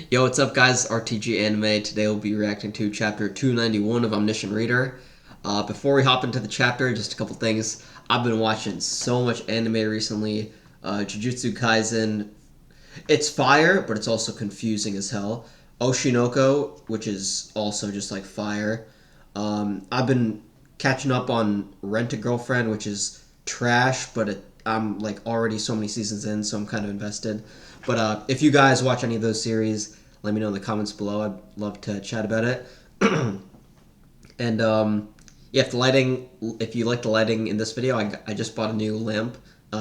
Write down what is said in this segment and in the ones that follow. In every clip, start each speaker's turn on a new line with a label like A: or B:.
A: Yo, what's up, guys? RTG Anime. Today we'll be reacting to chapter 291 of Omniscient Reader. Before we hop into the chapter, just a couple things. I've been watching so much anime recently. Jujutsu Kaisen. It's fire, but it's also confusing as hell. Oshinoko, which is also just like fire. I've been catching up on Rent a Girlfriend, which is trash, but I'm like already so many seasons in, so I'm kind of invested. But if you guys watch any of those series, let me know in the comments below. I'd love to chat about it. And yeah, if you like the lighting in this video, I just bought a new lamp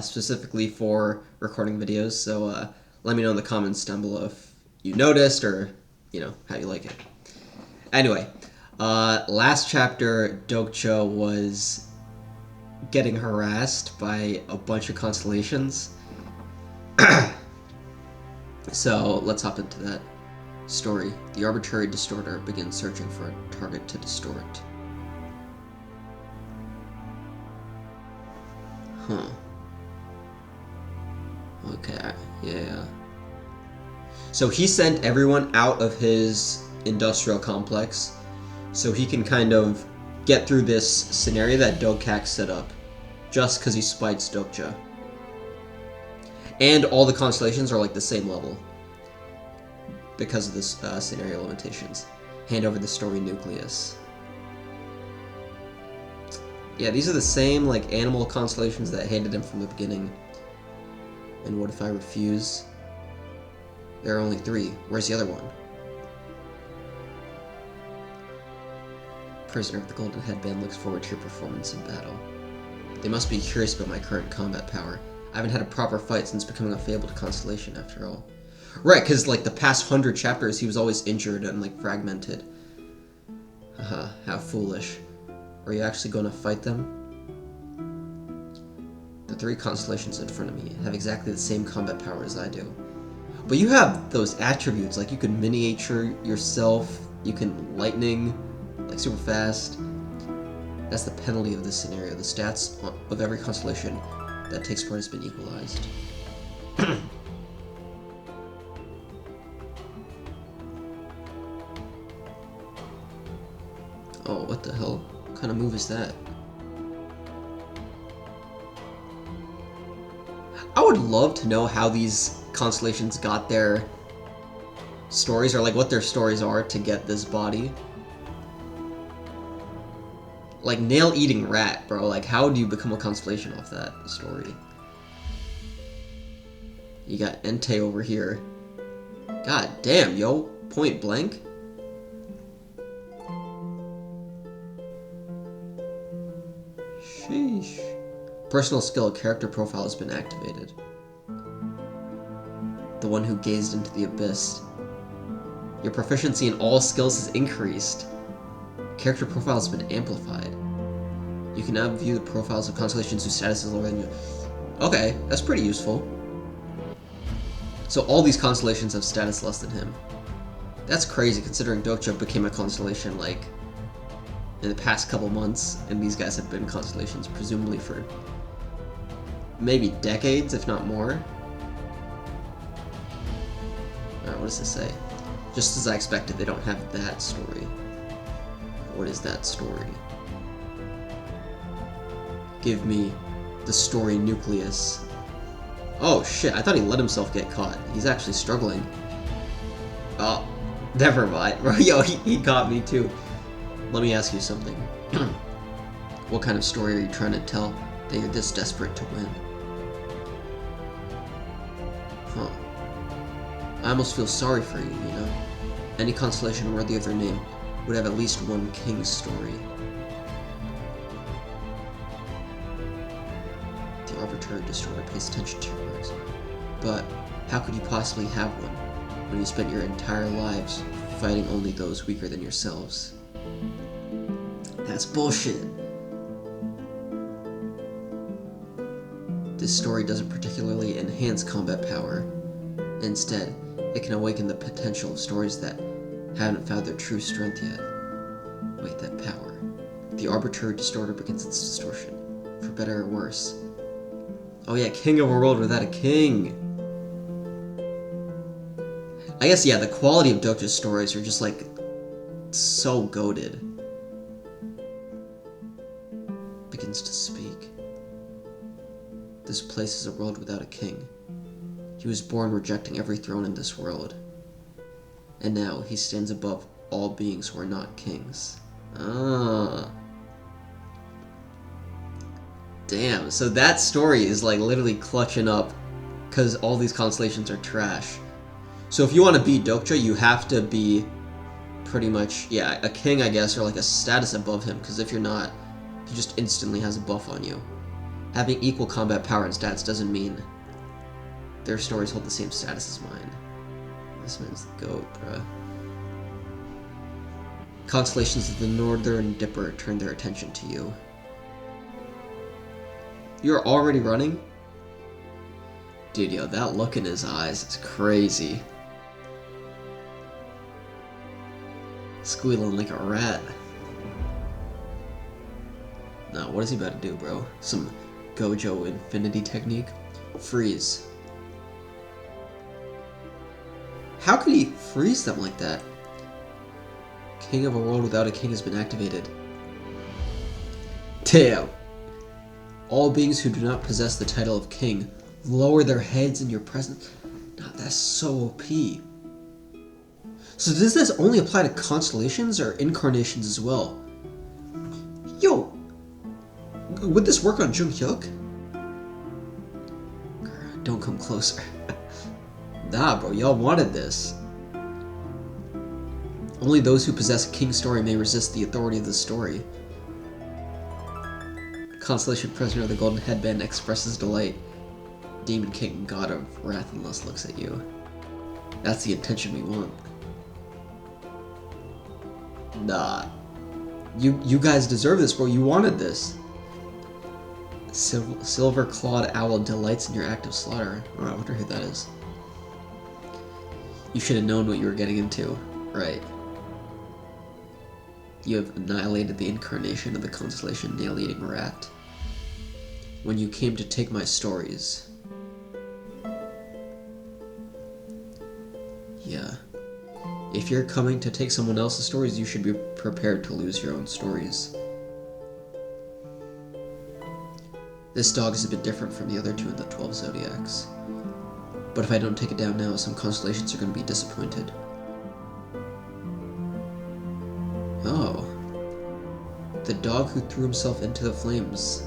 A: specifically for recording videos. So let me know in the comments down below if you noticed or how you like it. Anyway, last chapter, Dokja was getting harassed by a bunch of constellations. So let's hop into that story. The arbitrary distorter begins searching for a target to distort. Huh. Okay, yeah. So he sent everyone out of his industrial complex so he can kind of get through this scenario that Dokja set up just because he spites Dokja. And all the constellations are like the same level because of this scenario limitations. Hand over the story nucleus. Yeah, these are the same like animal constellations that handed him from the beginning. And what if I refuse? There are only 3. Where's the other one? Prisoner of the Golden Headband looks forward to your performance in battle. They must be curious about my current combat power. I haven't had a proper fight since becoming a fabled constellation, after all. Right, because like the past 100 chapters, he was always injured and like fragmented. Haha, how foolish. Are you actually going to fight them? The 3 constellations in front of me have exactly the same combat power as I do. But you have those attributes, like you can miniature yourself, you can lightning, like super fast. That's the penalty of this scenario. The stats of every constellation that takes part has been equalized. Oh, what the hell? What kind of move is that? I would love to know how these constellations got their stories, or like what their stories are to get this body. Like nail-eating rat, bro. Like, how do you become a constellation off that story? You got Entei over here. God damn, yo. Point blank? Sheesh. Personal skill character profile has been activated. The one who gazed into the abyss. Your proficiency in all skills has increased. Character profile has been amplified. You can now view the profiles of constellations whose status is lower than you. Okay, that's pretty useful. So all these constellations have status less than him. That's crazy considering Dokja became a constellation like in the past couple months, and these guys have been constellations presumably for maybe decades, if not more. Alright, what does this say? Just as I expected, they don't have that story. What is that story? Give me the story nucleus. Oh shit, I thought he let himself get caught. He's actually struggling. Oh, never mind. Yo, he caught me too. Let me ask you something. What kind of story are you trying to tell that you're this desperate to win? Huh. I almost feel sorry for you, you know? Any constellation worthy of their name would have at least one king's story. The arbitrary destroyer pays attention to your words. But how could you possibly have one when you spent your entire lives fighting only those weaker than yourselves? That's bullshit. This story doesn't particularly enhance combat power. Instead, it can awaken the potential of stories that haven't found their true strength yet. Wait, that power. The arbitrary distorter begins its distortion, for better or worse. Oh yeah, king of a world without a king! I guess, yeah, the quality of Dokja's stories are just, like, so goated. Begins to speak. This place is a world without a king. He was born rejecting every throne in this world. And now he stands above all beings who are not kings. Ah. Damn, so that story is like literally clutching up because all these constellations are trash. So if you want to be Dokja, you have to be pretty much, yeah, a king, I guess, or like a status above him, because if you're not, he just instantly has a buff on you. Having equal combat power and stats doesn't mean their stories hold the same status as mine. This man's the goat, bruh. Constellations of the Northern Dipper turn their attention to you. You're already running? Dude, yo, that look in his eyes is crazy. Squealing like a rat. Now, what is he about to do, bro? Some Gojo infinity technique? Freeze. How could he freeze them like that? King of a world without a king has been activated. Damn. All beings who do not possess the title of king lower their heads in your presence. Nah, that's so OP. So does this only apply to constellations or incarnations as well? Yo, would this work on Jung-hyuk? Don't come closer. Nah, bro, y'all wanted this. Only those who possess a king story may resist the authority of the story. Constellation prisoner of the golden headband expresses delight. Demon king, god of wrath and lust, looks at you. That's the intention we want. Nah. You guys deserve this, bro. You wanted this. Silver-clawed owl delights in your act of slaughter. Oh, I wonder who that is. You should have known what you were getting into. Right. You have annihilated the incarnation of the constellation nail-eating rat. When you came to take my stories. Yeah. If you're coming to take someone else's stories, you should be prepared to lose your own stories. This dog is a bit different from the other two in the 12 zodiacs. But if I don't take it down now, some constellations are going to be disappointed. Oh. The dog who threw himself into the flames.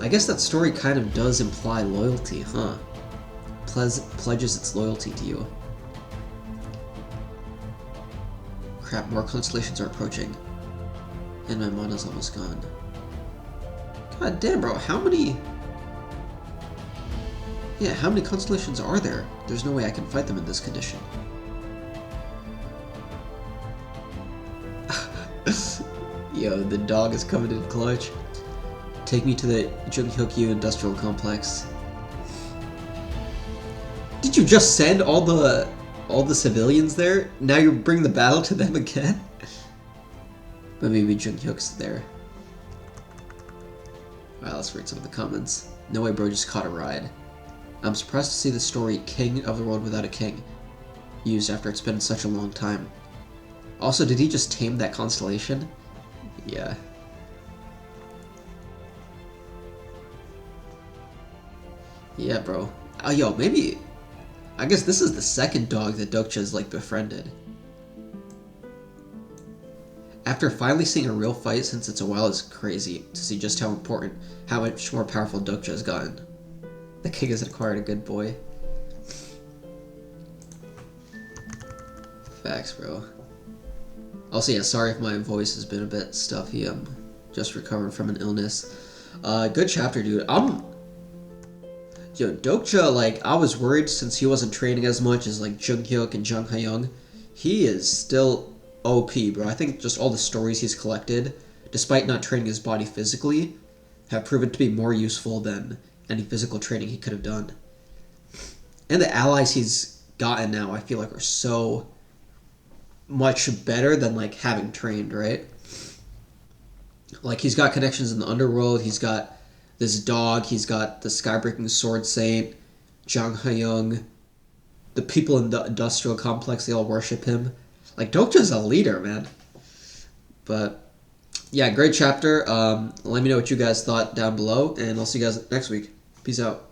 A: I guess that story kind of does imply loyalty, huh? Pledges its loyalty to you. Crap, more constellations are approaching. And my mana's almost gone. God damn, bro, how many... Yeah, how many constellations are there? There's no way I can fight them in this condition. Yo, the dog is coming in clutch. Take me to the Jung-hyuk Industrial Complex. Did you just send all the civilians there? Now you bring the battle to them again? But maybe Jung-hyuk's there. Alright, let's read some of the comments. No way, bro, just caught a ride. I'm surprised to see the story King of the World Without a King used after it's been such a long time. Also, did he just tame that constellation? Yeah. Yeah, bro. Oh, yo, maybe... I guess this is the second dog that Dokja's, like, befriended. After finally seeing a real fight since it's a while, it's crazy to see just how much more powerful Dokja has gotten. The king has acquired a good boy. Facts, bro. Also, yeah, sorry if my voice has been a bit stuffy. I'm just recovering from an illness. Good chapter, dude. Yo, Dokja, like, I was worried since he wasn't training as much as, like, Jung-hyuk and Jung Ha-young. He is still OP, bro. I think just all the stories he's collected, despite not training his body physically, have proven to be more useful than any physical training he could have done. And the allies he's gotten now, I feel like, are so much better than, like, having trained, right? Like, he's got connections in the underworld, he's got this dog, he's got the Skybreaking Sword Saint, Jung Ha-young, the people in the industrial complex, they all worship him. Like, Dokja's a leader, man. But, yeah, great chapter. Let me know what you guys thought down below, and I'll see you guys next week. Peace out.